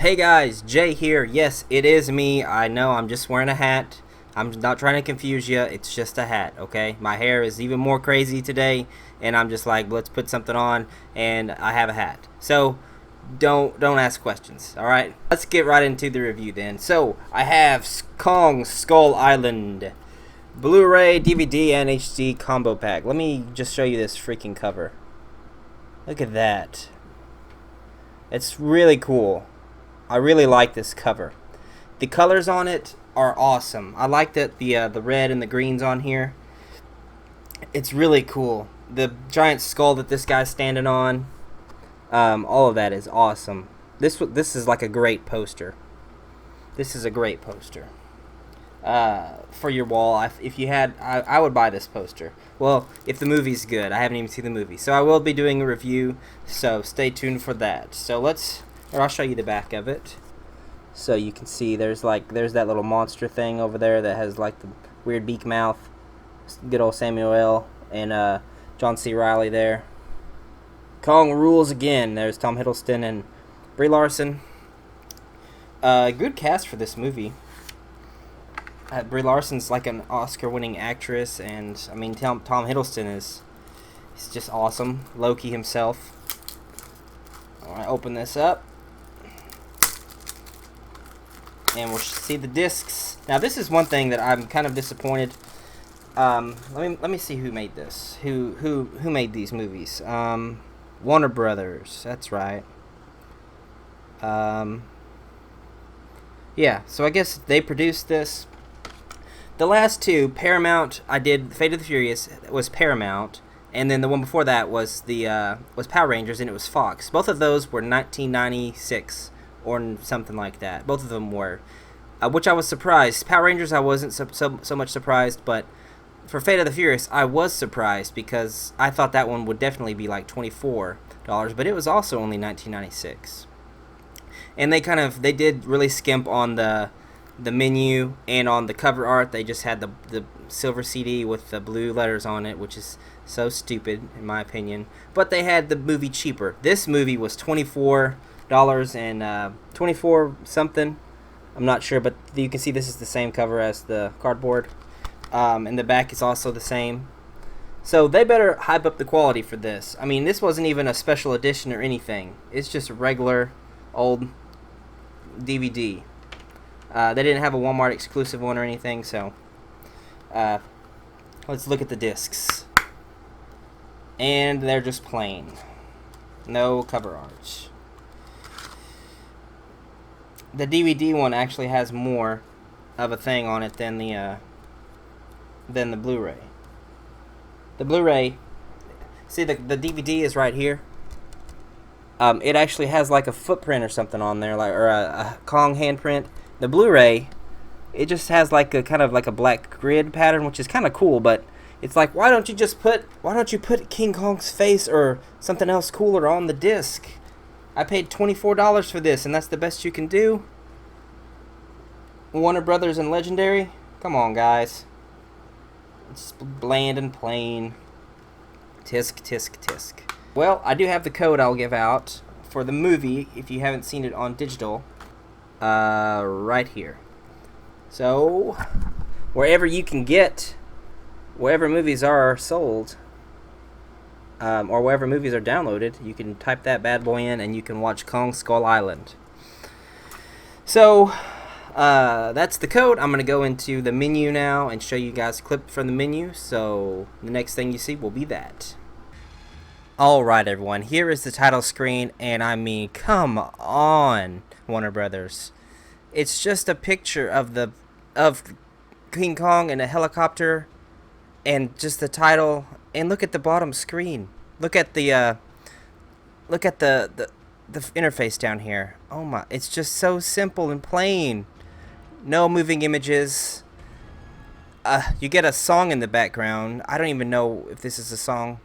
Hey guys, Jay here. Yes, it is me. I know I'm just wearing a hat. I'm not trying to confuse you. It's just a hat, okay? My hair is even more crazy today, and I'm just like, let's put something on, and I have a hat. So, don't ask questions, all right? Let's get right into the review then. So, I have Kong Skull Island Blu-ray, DVD, and HD combo pack. Let me just show you this freaking cover. Look at that. It's really cool. I really like this cover. The colors on it are awesome. I like that the red and the greens on here. It's really cool. The giant skull that this guy's standing on, all of that is awesome. This is like a great poster. This is a great poster for your wall. If you had, I would buy this poster. Well, if the movie's good. I haven't even seen the movie, so I will be doing a review. So stay tuned for that. So I'll show you the back of it. So you can see there's that little monster thing over there that has like the weird beak mouth. Good old Samuel L. and John C. Reilly there. Kong rules again. There's Tom Hiddleston and Brie Larson. Good cast for this movie. Brie Larson's like an Oscar-winning actress, and I mean Tom Hiddleston he's just awesome. Loki himself. Alright, open this up. And we'll see the discs. Now this is one thing that I'm kind of disappointed. Let me see who made this. Who made these movies? Warner Brothers. That's right. Yeah. So I guess they produced this. The last two, Paramount. I did Fate of the Furious was Paramount, and then the one before that was was Power Rangers, and it was Fox. Both of those were 1996. Or something like that. Both of them were, which I was surprised. Power Rangers, I wasn't so much surprised, but for Fate of the Furious, I was surprised because I thought that one would definitely be like $24, but it was also only 1996. And they did really skimp on the menu and on the cover art. They just had the silver CD with the blue letters on it, which is so stupid in my opinion. But they had the movie cheaper. This movie was $24 and 24 something. I'm not sure, but you can see this is the same cover as the cardboard, and the back is also the same. So they better hype up the quality for this. I mean, this wasn't even a special edition or anything. It's just a regular old DVD. They didn't have a Walmart exclusive one or anything. So let's look at the discs, and they're just plain, no cover art. The DVD one actually has more of a thing on it than the Blu-ray. The Blu-ray, see the DVD is right here. It actually has like a footprint or something on there, or a Kong handprint. The Blu-ray, it just has like a kind of like a black grid pattern, which is kind of cool. But it's like, why don't you put King Kong's face or something else cooler on the disc? I paid $24 for this, and that's the best you can do? Warner Brothers and Legendary? Come on, guys. It's bland and plain. Tisk, tisk, tisk. Well, I do have the code I'll give out for the movie, if you haven't seen it on digital, right here. So, wherever movies are sold, or wherever movies are downloaded, you can type that bad boy in and you can watch Kong Skull Island. So, that's the code. I'm going to go into the menu now and show you guys a clip from the menu. So, the next thing you see will be that. Alright everyone, here is the title screen, and I mean, come on, Warner Brothers. It's just a picture of King Kong in a helicopter, and just the title. And look at the bottom screen. Look at the interface down here. Oh my! It's just so simple and plain. No moving images. You get a song in the background. I don't even know if this is a song,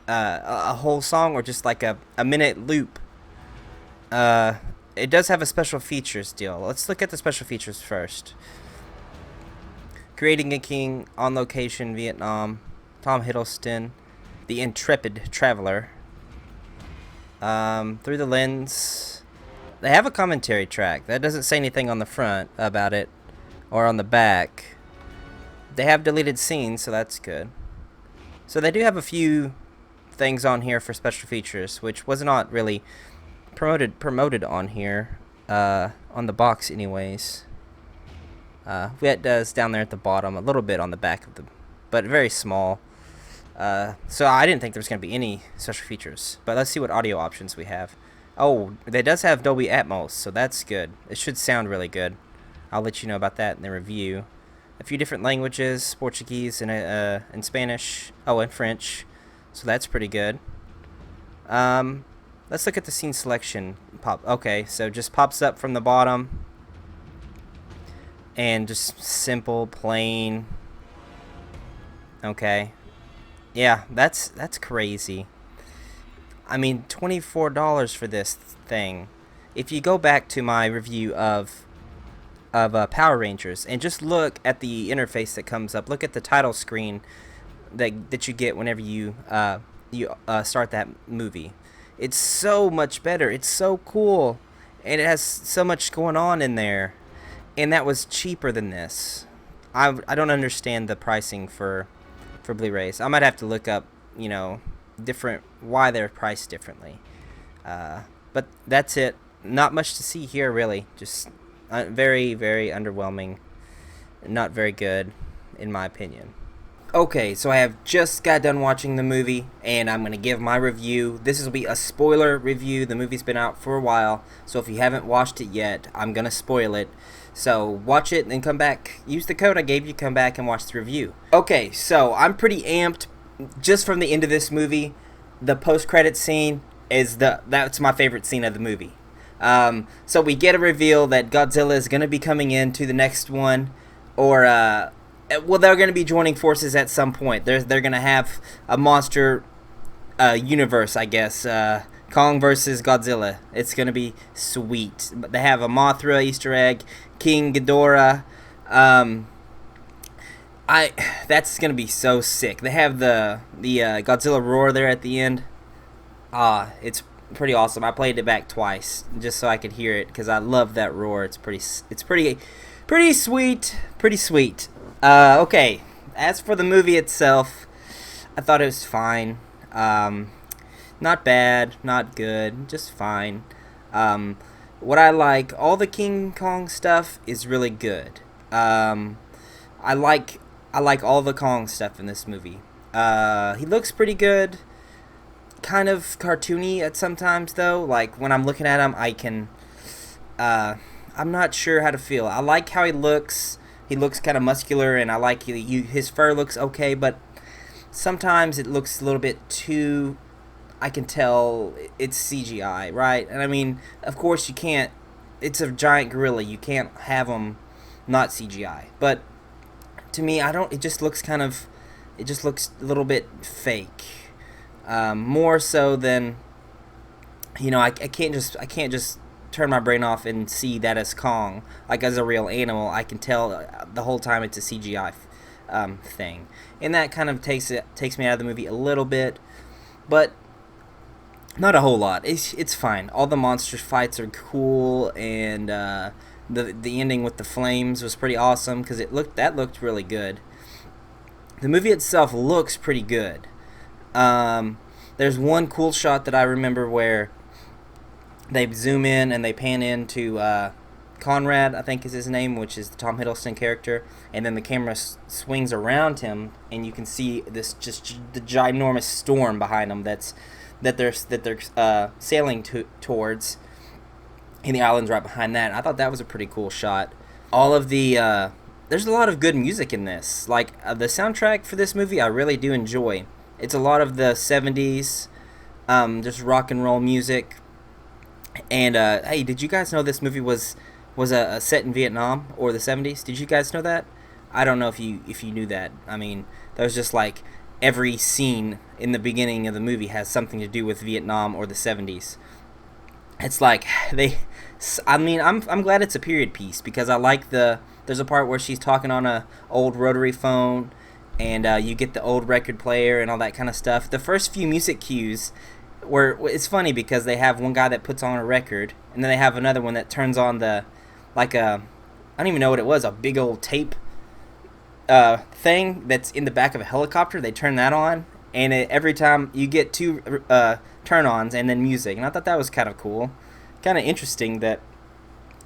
a whole song, or just like a minute loop. It does have a special features deal. Let's look at the special features first. Creating a King, on location, Vietnam. Tom Hiddleston, the intrepid traveler. Through the lens, They have a commentary track. That doesn't say anything on the front about it or on the back. They have deleted scenes, so that's good. So they do have a few things on here for special features, which was not really promoted on here, on the box anyways. It does down there at the bottom, a little bit on the back of the, but very small. So I didn't think there was going to be any special features. But let's see what audio options we have. Oh, it does have Dolby Atmos, so that's good. It should sound really good. I'll let you know about that in the review. A few different languages, Portuguese and Spanish. Oh, and French. So that's pretty good. Let's look at the scene selection. Okay, so just pops up from the bottom. And just simple, plain. Okay. Yeah, that's crazy. I mean, $24 for this thing. If you go back to my review of Power Rangers and just look at the interface that comes up, look at the title screen that you get whenever you start that movie. It's so much better. It's so cool, and it has so much going on in there. And that was cheaper than this. I don't understand the pricing for Blu-rays. I might have to look up, different why they're priced differently. But that's it. Not much to see here, really. Just very, very underwhelming. Not very good, in my opinion. Okay, so I have just got done watching the movie, and I'm going to give my review. This will be a spoiler review. The movie's been out for a while, so if you haven't watched it yet, I'm going to spoil it. So watch it and then come back. Use the code I gave you, come back and watch the review. Okay, so I'm pretty amped just from the end of this movie. The post-credit scene that's my favorite scene of the movie. So we get a reveal that Godzilla is going to be coming into the next one, or they're going to be joining forces at some point. They're going to have a monster universe, I guess. Kong versus Godzilla. It's going to be sweet. They have a Mothra Easter egg, King Ghidorah. That's going to be so sick. They have the Godzilla roar there at the end. It's pretty awesome. I played it back twice just so I could hear it because I love that roar. It's pretty sweet. Pretty sweet. Okay. As for the movie itself, I thought it was fine. Not bad, not good, just fine. What I like, all the King Kong stuff is really good. I like all the Kong stuff in this movie. He looks pretty good. Kind of cartoony at sometimes though. Like when I'm looking at him, I'm not sure how to feel. I like how he looks. He looks kind of muscular, and I like his fur looks okay, but sometimes it looks a little bit too. I can tell it's CGI, right? And I mean, of course you can't. It's a giant gorilla. You can't have him not CGI. But to me, it just looks a little bit fake. More so than, I can't just turn my brain off and see that as Kong, like as a real animal. I can tell the whole time it's a CGI thing, and that kind of takes me out of the movie a little bit, but not a whole lot. It's fine. All the monster fights are cool, and the ending with the flames was pretty awesome because that looked really good. The movie itself looks pretty good. There's one cool shot that I remember where they zoom in and they pan into Conrad, I think is his name, which is the Tom Hiddleston character, and then the camera swings around him, and you can see the ginormous storm behind him that they're sailing towards, and the island's right behind that. I thought that was a pretty cool shot. All of the there's a lot of good music in this. Like the soundtrack for this movie, I really do enjoy. It's a lot of the 70s, just rock and roll music. And hey, did you guys know this movie was a set in Vietnam or the 70s? Did you guys know that? I don't know if you knew that. I mean, that was just like every scene in the beginning of the movie has something to do with Vietnam or the 70s. It's like I'm glad it's a period piece because I like there's a part where she's talking on a old rotary phone, and you get the old record player and all that kind of stuff. The first few music cues where it's funny because they have one guy that puts on a record, and then they have another one that turns on the, like a, I don't even know what it was, a big old tape thing that's in the back of a helicopter. They turn that on, and every time you get two turn-ons and then music. And I thought that was kind of cool, kind of interesting that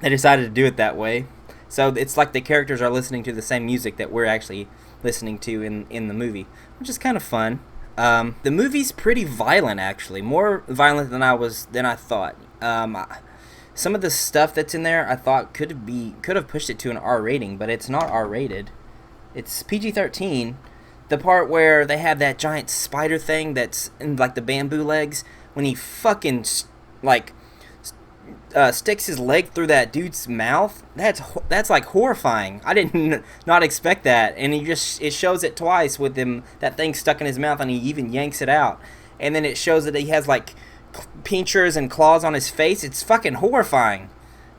they decided to do it that way. So it's like the characters are listening to the same music that we're actually listening to in the movie, which is kind of fun. The movie's pretty violent, actually, more violent than I thought. Some of the stuff that's in there I thought could have pushed it to an R rating, but it's not R rated. It's PG-13. The part where they have that giant spider thing that's in like the bamboo legs, when he fucking like sticks his leg through that dude's mouth, that's like horrifying. I didn't not expect that, and it shows it twice with him, that thing stuck in his mouth, and he even yanks it out, and then it shows that he has like pinchers and claws on his face. It's fucking horrifying.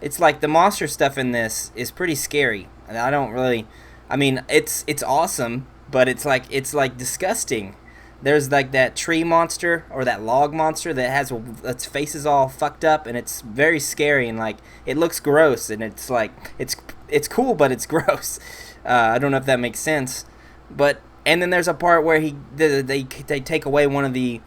It's like the monster stuff in this is pretty scary. And I don't really, I mean, it's awesome, but it's like disgusting. There's like that tree monster or that log monster that has its face is all fucked up, and it's very scary, and like it looks gross, and it's like it's cool, but it's gross. I don't know if that makes sense, but and then there's a part where they take away one of the.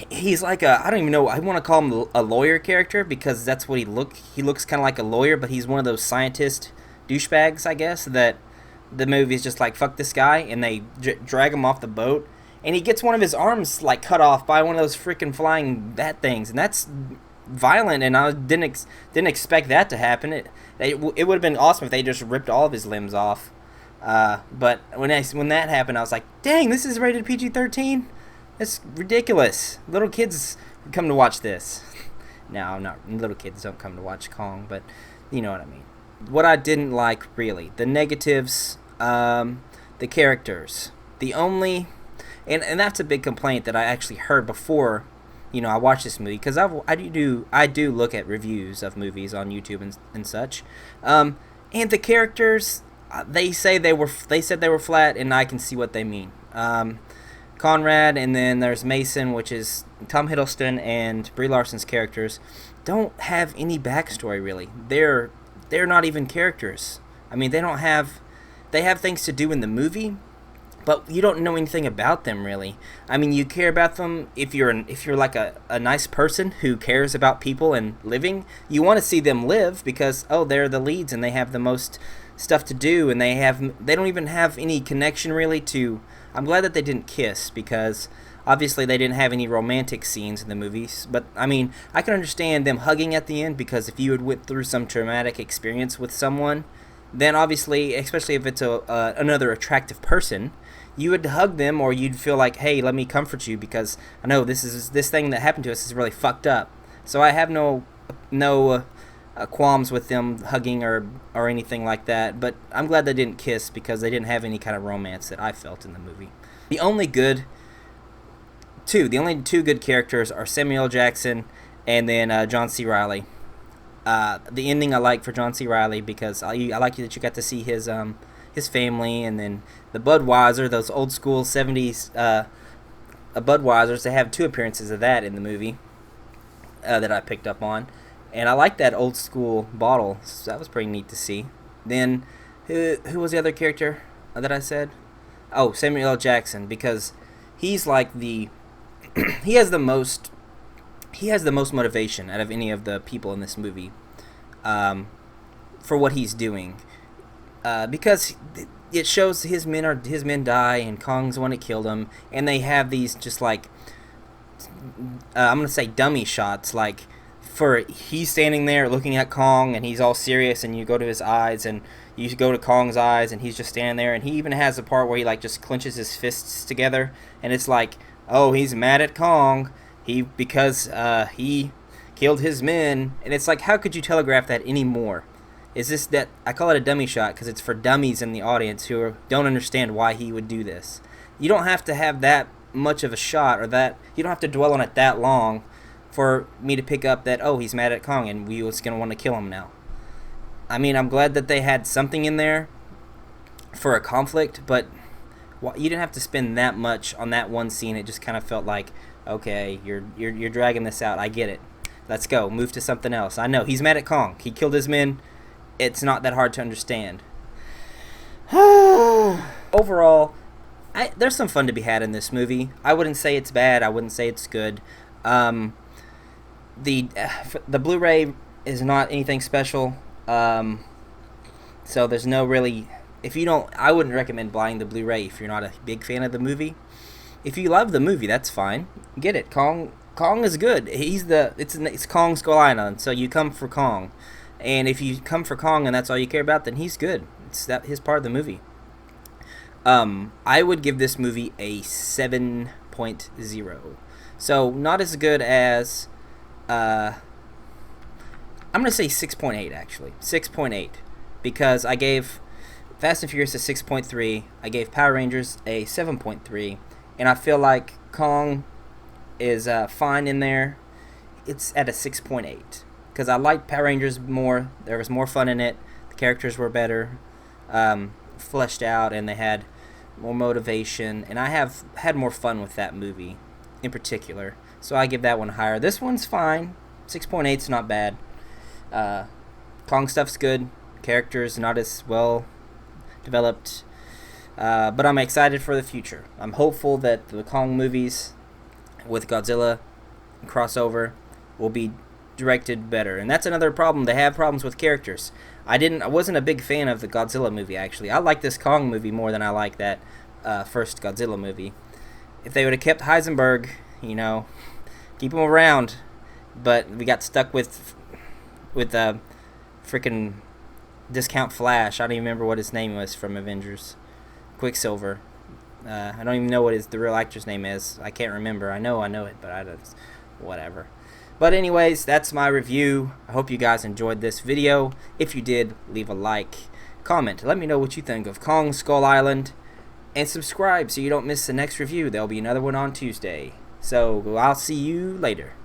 He's like I don't even know. I want to call him a lawyer character because that's what he looks kind of like a lawyer, but he's one of those scientist douchebags, I guess. That the movie's just like fuck this guy, and they drag him off the boat. And he gets one of his arms like cut off by one of those freaking flying bat things, and that's violent. And I didn't expect that to happen. It would have been awesome if they just ripped all of his limbs off. But when that happened, I was like, dang, this is rated PG-13. That's ridiculous. Little kids come to watch this. No, not little kids don't come to watch Kong, but you know what I mean. What I didn't like really, the negatives, the characters, the only. And that's a big complaint that I actually heard before, I watched this movie, because I do look at reviews of movies on YouTube and such, and the characters, they said they were flat, and I can see what they mean. Conrad, and then there's Mason, which is Tom Hiddleston and Brie Larson's characters, don't have any backstory really. They're not even characters. I mean, they have things to do in the movie, but you don't know anything about them really. I mean, you care about them if you're like a nice person who cares about people and living. You want to see them live because they're the leads and they have the most stuff to do, and they don't even have any connection really to. I'm glad that they didn't kiss, because obviously they didn't have any romantic scenes in the movies. But I mean, I can understand them hugging at the end, because if you had went through some traumatic experience with someone, then obviously, especially if it's another attractive person, you would hug them, or you'd feel like, hey, let me comfort you, because I know this thing that happened to us is really fucked up. So I have no qualms with them hugging or anything like that. But I'm glad they didn't kiss, because they didn't have any kind of romance that I felt in the movie. The only two good characters are Samuel L. Jackson and then John C. Reilly. The ending I like for John C. Reilly, because I like that you got to see his family, and then the Budweiser, those old school 70s Budweisers. They have 2 appearances of that in the movie that I picked up on, and I like that old school bottle, so that was pretty neat to see. Then who was the other character that I said? Oh, Samuel L. Jackson, because he's like he has the most motivation out of any of the people in this movie for what he's doing. Because it shows his men die, and Kong's the one that killed him, and they have these just like I'm gonna say dummy shots, like he's standing there looking at Kong, and he's all serious, and you go to his eyes, and you go to Kong's eyes, and he's just standing there, and he even has a part where he like just clenches his fists together, and it's like, oh, he's mad at Kong because he killed his men, and it's like, how could you telegraph that anymore? Is this that I call it a dummy shot because it's for dummies in the audience who don't understand why he would do this. You don't have to have that much of a shot, or that you don't have to dwell on it that long for me to pick up that, oh, he's mad at Kong and we was going to want to kill him now. I mean, I'm glad that they had something in there for a conflict, but you didn't have to spend that much on that one scene. It just kind of felt like, Okay, you're dragging this out. I get it. Let's go. Move to something else. I know he's mad at Kong. He killed his men. It's not that hard to understand. Overall, there's some fun to be had in this movie. I wouldn't say it's bad. I wouldn't say it's good. The Blu-ray is not anything special. So there's no really. If you don't, I wouldn't recommend buying the Blu-ray if you're not a big fan of the movie. If you love the movie, that's fine. Get it. Kong is good. It's Kong Skull Island, so you come for Kong. And if you come for Kong and that's all you care about, then he's good. It's his part of the movie. I would give this movie a 7.0. So not as good as I'm going to say 6.8 actually. 6.8 because I gave Fast and Furious a 6.3. I gave Power Rangers a 7.3, and I feel like Kong is fine in there. It's at a 6.8 because I liked Power Rangers more. There was more fun in it. The characters were better, fleshed out, and they had more motivation. And I have had more fun with that movie in particular. So I give that one higher. This one's fine. 6.8 is not bad. Kong stuff's good. Characters not as well developed. But I'm excited for the future. I'm hopeful that the Kong movies with Godzilla crossover will be directed better. And that's another problem. They have problems with characters. I wasn't a big fan of the Godzilla movie, actually. I like this Kong movie more than I like that first Godzilla movie. If they would have kept Heisenberg, keep him around, but we got stuck with freaking Discount Flash. I don't even remember what his name was from Avengers. Quicksilver. I don't even know what the real actor's name is. I can't remember. I know it, but whatever. But anyways, that's my review. I hope you guys enjoyed this video. If you did, leave a like, comment, let me know what you think of Kong Skull Island, and subscribe so you don't miss the next review. There'll be another one on Tuesday. So I'll see you later.